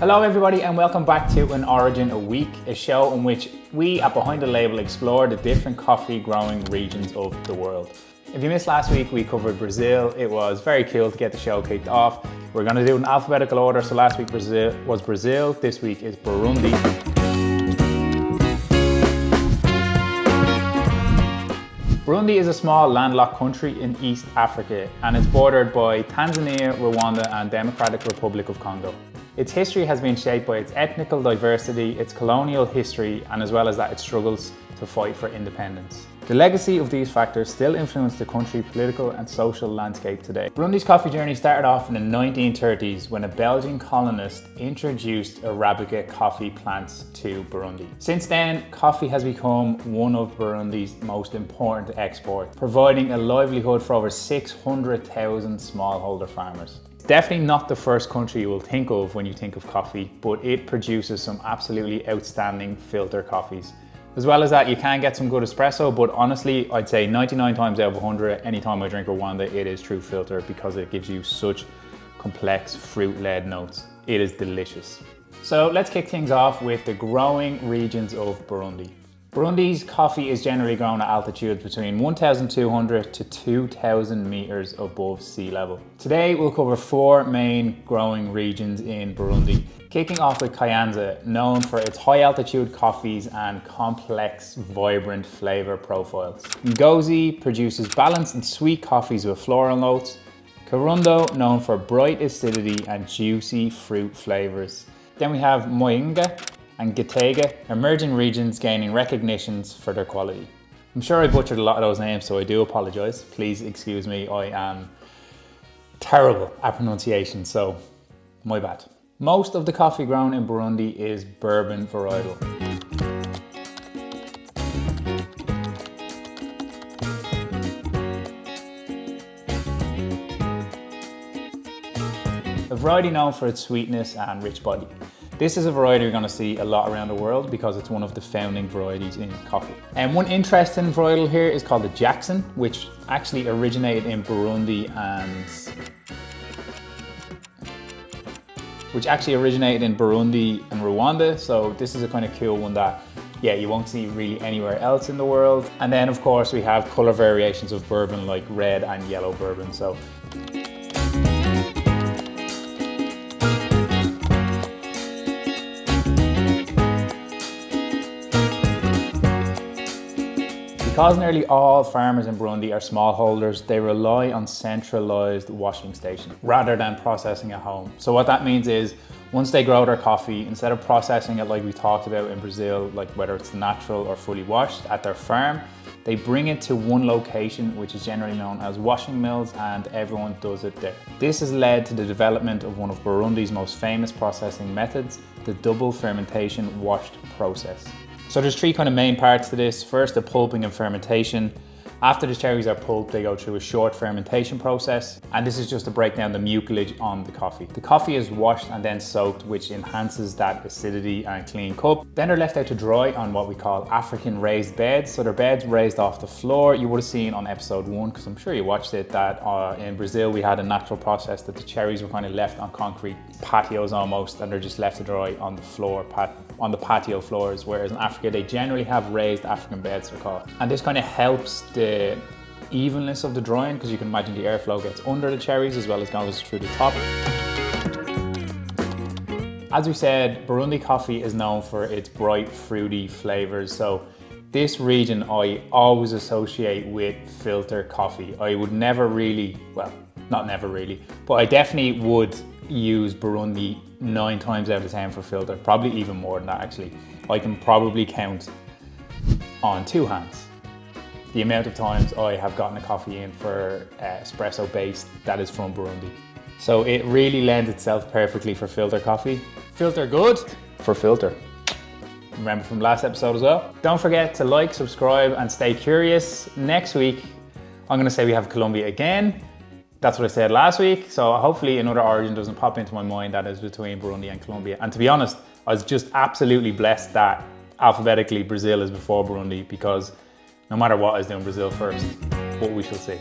Hello everybody and welcome back to An Origin a Week, a show in which we at Behind the Label explore the different coffee growing regions of the world. If you missed last week, we covered Brazil. It was very cool to get the show kicked off. We're going to do it in alphabetical order, so last week was Brazil, this week is Burundi. Burundi is a small landlocked country in East Africa and is bordered by Tanzania, Rwanda and Democratic Republic of Congo. Its history has been shaped by its ethnical diversity, its colonial history, and as well as that, its struggles to fight for independence. The legacy of these factors still influence the country's political and social landscape today. Burundi's coffee journey started off in the 1930s when a Belgian colonist introduced Arabica coffee plants to Burundi. Since then, coffee has become one of Burundi's most important exports, providing a livelihood for over 600,000 smallholder farmers. It's definitely not the first country you will think of when you think of coffee, but it produces some absolutely outstanding filter coffees. As well as that, you can get some good espresso, but honestly, I'd say 99 times out of 100, anytime I drink Rwanda, it is true filter because it gives you such complex fruit-led notes. It is delicious. So let's kick things off with the growing regions of Burundi. Burundi's coffee is generally grown at altitudes between 1,200 to 2,000 meters above sea level. Today, we'll cover 4 main growing regions in Burundi. Kicking off with Kayanza, known for its high altitude coffees and complex, vibrant flavor profiles. Ngozi produces balanced and sweet coffees with floral notes. Kirundo, known for bright acidity and juicy fruit flavors. Then we have Muyinga and Gitega, emerging regions gaining recognitions for their quality. I'm sure I butchered a lot of those names, so I do apologize. Please excuse me, I am terrible at pronunciation, so my bad. Most of the coffee grown in Burundi is bourbon varietal. A variety known for its sweetness and rich body. This is a variety you're going to see a lot around the world because it's one of the founding varieties in coffee. And one interesting varietal here is called the Jackson, which actually originated in Burundi and Rwanda. So this is a kind of cool one that, yeah, you won't see really anywhere else in the world. And then of course we have color variations of bourbon like red and yellow bourbon. So because nearly all farmers in Burundi are smallholders, they rely on centralized washing stations rather than processing at home. So what that means is once they grow their coffee, instead of processing it like we talked about in Brazil, like whether it's natural or fully washed at their farm, they bring it to one location, which is generally known as washing mills, and everyone does it there. This has led to the development of one of Burundi's most famous processing methods, the double fermentation washed process. So there's 3 kind of main parts to this. First, the pulping and fermentation. After the cherries are pulped, they go through a short fermentation process. And this is just to break down the mucilage on the coffee. The coffee is washed and then soaked, which enhances that acidity and clean cup. Then they're left out to dry on what we call African raised beds. So they're beds raised off the floor. You would have seen on episode 1, because I'm sure you watched it, that in Brazil we had a natural process that the cherries were kind of left on concrete patios almost, and they're just left to dry on the floor, on the patio floors, whereas in Africa they generally have raised African beds, they're called. And this kind of helps the evenness of the drying, because you can imagine the airflow gets under the cherries as well as goes through the top. As we said, Burundi coffee is known for its bright fruity flavors. So this region I always associate with filter coffee. I would never really, well, not never really, but I definitely would use Burundi 9 times out of 10 for filter, probably even more than that actually. I can probably count on 2 hands the amount of times I have gotten a coffee in for espresso based that is from Burundi. So it really lends itself perfectly for filter coffee. Filter good for filter. Remember from last episode as well. Don't forget to like, subscribe and stay curious. Next week, I'm gonna say we have Colombia again. That's what I said last week. So hopefully another origin doesn't pop into my mind that is between Burundi and Colombia. And to be honest, I was just absolutely blessed that alphabetically Brazil is before Burundi, because no matter what, I was doing Brazil first, but we shall see.